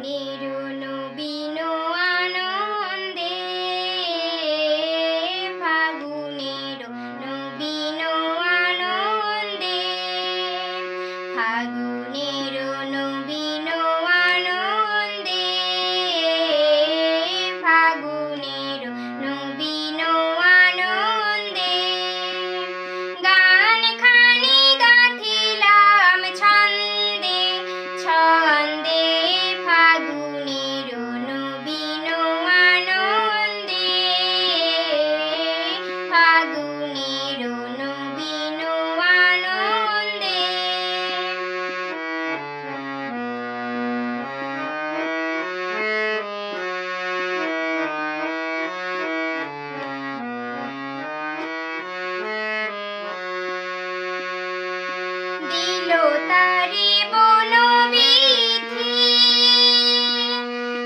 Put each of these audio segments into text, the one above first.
ফাগুনের নবীন আনন্দে, ফাগুনের নবীন আনন্দে, ফাগুনের নবীন আনন্দে, ফাগুনের নবীন আনন্দে গান খানি গাথিলাম ছন্দে ছন্দে, ফাগুনের নবীন আনন্দে, ফাগুনের নবীন আনন্দে। দিল তারি বনবিথি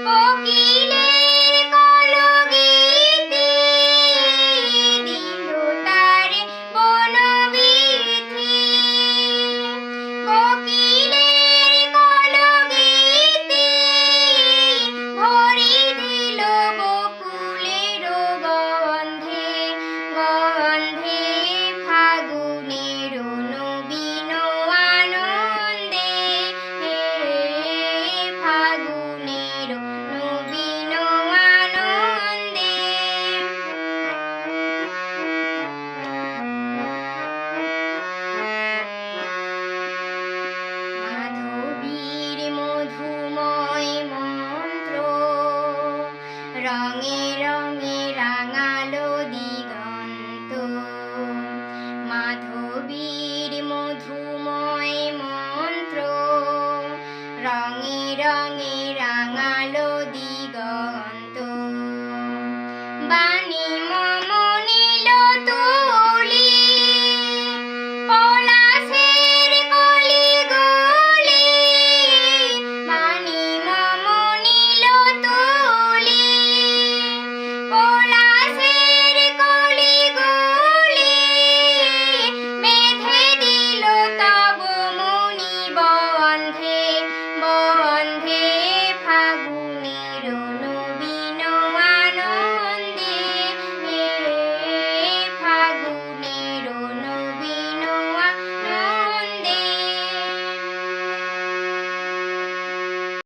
কোকিলের কলগীতি, দিল তারি বনবিথি কোকিলের কলগীতি, ভরি দিল বকুলের গন্ধে গন্ধে, ফাগুনের নবীন আনন্দে, ফাগুনের নবীন আনন্দে। মাধবীর মধুময় মন্ত্র রঙে রঙে রাঙালো দিগন্ত, মাধবীর মধুময় মন্ত্র রঙে রঙে